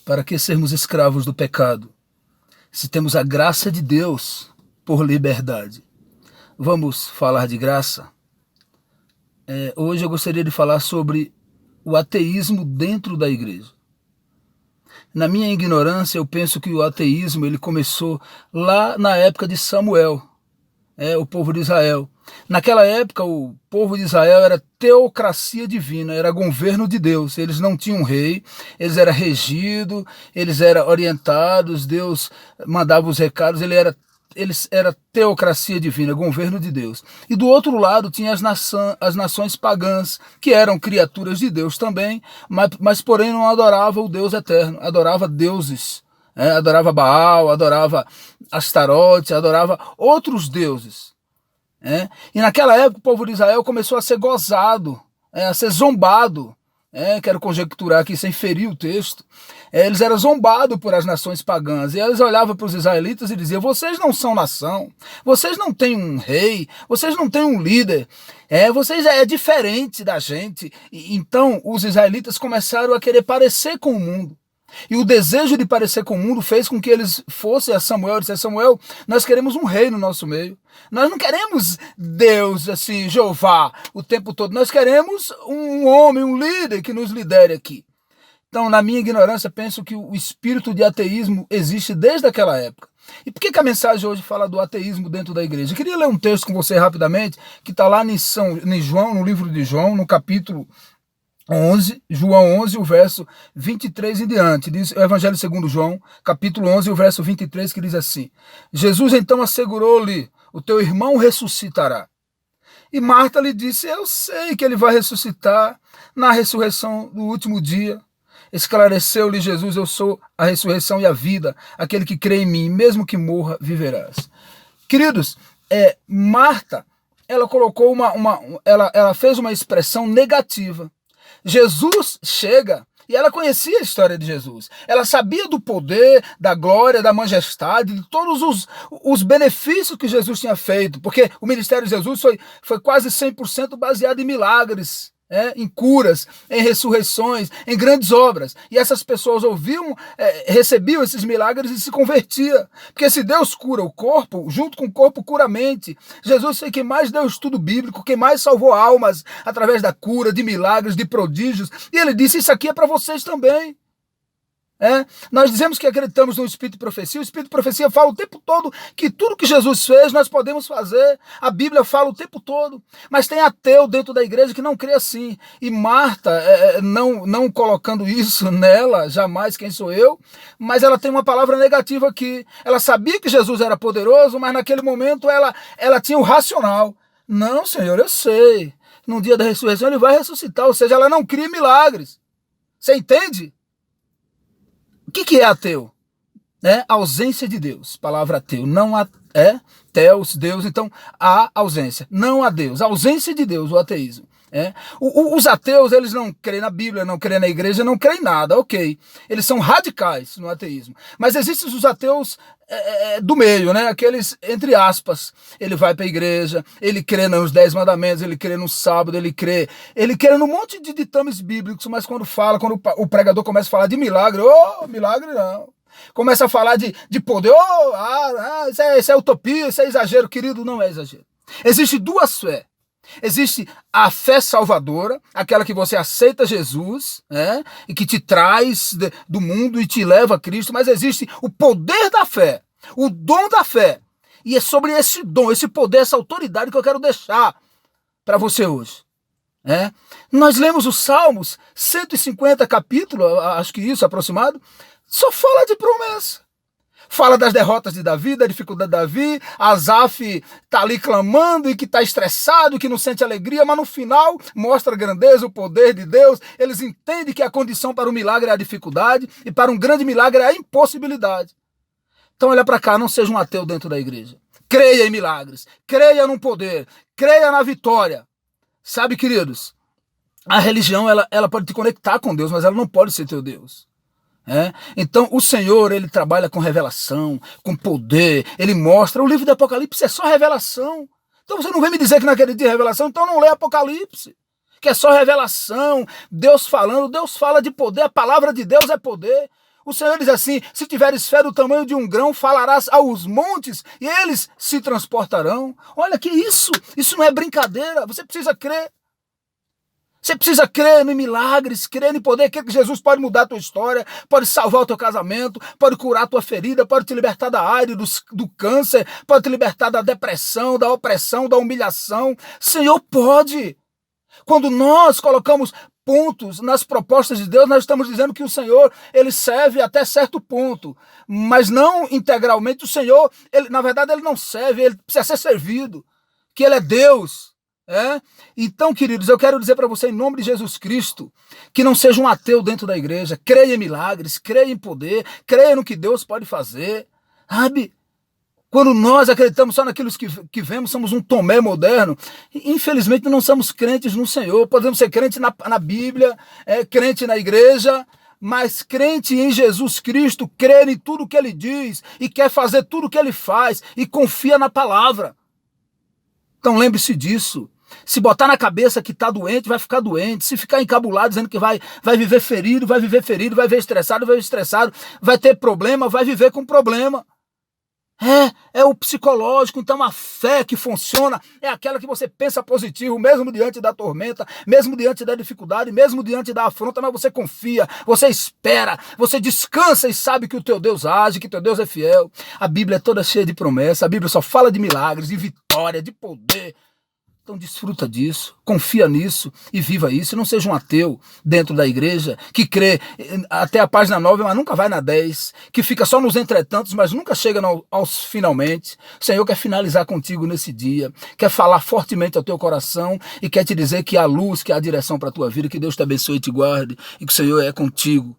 Para que sermos escravos do pecado, se temos a graça de Deus por liberdade? Vamos falar de graça? Hoje eu gostaria de falar sobre o ateísmo dentro da igreja. Na minha ignorância, eu penso que o ateísmo ele começou lá na época de Samuel, o povo de Israel. Naquela época, o povo de Israel era teocracia divina, era governo de Deus. Eles não tinham rei, eles eram regidos, eles eram orientados, Deus mandava os recados, eles era teocracia divina, governo de Deus. E do outro lado tinha as nações pagãs, que eram criaturas de Deus também, mas porém não adoravam o Deus eterno, adorava deuses. Adorava Baal, adorava Astarote, adorava outros deuses. E naquela época o povo de Israel começou a ser gozado, a ser zombado. Quero conjecturar aqui sem ferir o texto. Eles eram zombados por as nações pagãs. E eles olhavam para os israelitas e diziam: vocês não são nação, vocês não têm um rei, vocês não têm um líder, vocês é diferente da gente. Então os israelitas começaram a querer parecer com o mundo. E o desejo de parecer com o mundo fez com que eles fossem a Samuel e dissessem: Samuel, nós queremos um rei no nosso meio. Nós não queremos Deus, assim, Jeová, o tempo todo. Nós queremos um homem, um líder que nos lidere aqui. Então, na minha ignorância, penso que o espírito de ateísmo existe desde aquela época. E por que a mensagem hoje fala do ateísmo dentro da igreja? Eu queria ler um texto com você rapidamente, que está lá em João, no livro de João, no capítulo 11, João 11, o verso 23 em diante, diz o Evangelho segundo João, capítulo 11, o verso 23, que diz assim: Jesus então assegurou-lhe: o teu irmão ressuscitará. E Marta lhe disse: eu sei que ele vai ressuscitar na ressurreição do último dia. Esclareceu-lhe Jesus: eu sou a ressurreição e a vida, aquele que crê em mim, mesmo que morra, viverás. Queridos, Marta, ela colocou ela fez uma expressão negativa. Jesus chega, e ela conhecia a história de Jesus. Ela sabia do poder, da glória, da majestade, de todos os benefícios que Jesus tinha feito, porque o ministério de Jesus foi quase 100% baseado em milagres, em curas, em ressurreições, em grandes obras. E essas pessoas recebiam esses milagres e se convertiam. Porque se Deus cura o corpo, junto com o corpo cura a mente. Jesus foi quem mais deu estudo bíblico, quem mais salvou almas através da cura, de milagres, de prodígios. E ele disse: isso aqui é para vocês também. Nós dizemos que acreditamos no Espírito de Profecia. O Espírito de Profecia fala o tempo todo que tudo que Jesus fez nós podemos fazer. A Bíblia fala o tempo todo. Mas tem ateu dentro da igreja que não crê assim. E Marta, não colocando isso nela, jamais quem sou eu, mas ela tem uma palavra negativa aqui. Ela sabia que Jesus era poderoso, mas naquele momento ela tinha o racional. Não, Senhor, eu sei. No dia da ressurreição ele vai ressuscitar. Ou seja, ela não cria milagres. Você entende? O que é ateu? Ausência de Deus. Palavra ateu. Não há Theos, Deus, então há ausência. Não há Deus. Ausência de Deus, o ateísmo. Os ateus, eles não creem na Bíblia, não creem na igreja, não creem em nada, ok. Eles são radicais no ateísmo. Mas existem os ateus do meio, aqueles, entre aspas. Ele vai para a igreja, ele crê nos 10 mandamentos, ele crê no sábado, ele crê num monte de ditames bíblicos, mas quando o pregador começa a falar de milagre, milagre não. Começa a falar de poder, isso é utopia, isso é exagero. Querido, não é exagero. Existem duas fés. Existe a fé salvadora, aquela que você aceita Jesus, e que te traz do mundo e te leva a Cristo, mas existe o poder da fé, o dom da fé. E é sobre esse dom, esse poder, essa autoridade que eu quero deixar para você hoje. Nós lemos os Salmos, 150 capítulos, acho que isso, aproximado, só fala de promessa. Fala das derrotas de Davi, da dificuldade de Davi. Asaf está ali clamando e que está estressado, que não sente alegria, mas no final mostra a grandeza, o poder de Deus. Eles entendem que a condição para o milagre é a dificuldade e para um grande milagre é a impossibilidade. Então olha para cá, não seja um ateu dentro da igreja. Creia em milagres, creia no poder, creia na vitória. Sabe, queridos, a religião ela pode te conectar com Deus, mas ela não pode ser teu Deus. Então o Senhor, ele trabalha com revelação, com poder, ele mostra. O livro do Apocalipse é só revelação. Então você não vem me dizer que não acredita em revelação, então não lê Apocalipse, que é só revelação, Deus falando. Deus fala de poder, a palavra de Deus é poder. O Senhor diz assim: se tiveres fé do tamanho de um grão, falarás aos montes e eles se transportarão. Olha que isso não é brincadeira, você precisa crer. Você precisa crer em milagres, crer em poder, crer que Jesus pode mudar a tua história, pode salvar o teu casamento, pode curar a tua ferida, pode te libertar da AIDS, do câncer, pode te libertar da depressão, da opressão, da humilhação. Senhor, pode. Quando nós colocamos pontos nas propostas de Deus, nós estamos dizendo que o Senhor, ele serve até certo ponto, mas não integralmente. O Senhor, na verdade, ele não serve, ele precisa ser servido, que ele é Deus. Então, queridos, eu quero dizer para você, em nome de Jesus Cristo, que não seja um ateu dentro da igreja. Creia em milagres, creia em poder, creia no que Deus pode fazer, sabe? Quando nós acreditamos só naquilo que vemos, somos um Tomé moderno. Infelizmente, não somos crentes no Senhor. Podemos ser crentes na Bíblia, crente na igreja, mas crente em Jesus Cristo, crer em tudo que ele diz e quer fazer tudo que ele faz e confia na palavra. Então lembre-se disso. Se botar na cabeça que está doente, vai ficar doente. Se ficar encabulado dizendo que vai viver ferido, vai viver ferido, vai viver estressado, vai ter problema, vai viver com problema. É o psicológico. Então a fé que funciona é aquela que você pensa positivo, mesmo diante da tormenta, mesmo diante da dificuldade, mesmo diante da afronta, mas você confia, você espera, você descansa e sabe que o teu Deus age, que o teu Deus é fiel. A Bíblia é toda cheia de promessas, a Bíblia só fala de milagres, de vitória, de poder. Então desfruta disso, confia nisso e viva isso. Não seja um ateu dentro da igreja que crê até a página 9, mas nunca vai na 10, que fica só nos entretantos, mas nunca chega aos finalmente. O Senhor quer finalizar contigo nesse dia, quer falar fortemente ao teu coração e quer te dizer que há luz, que há direção para a tua vida, que Deus te abençoe e te guarde e que o Senhor é contigo.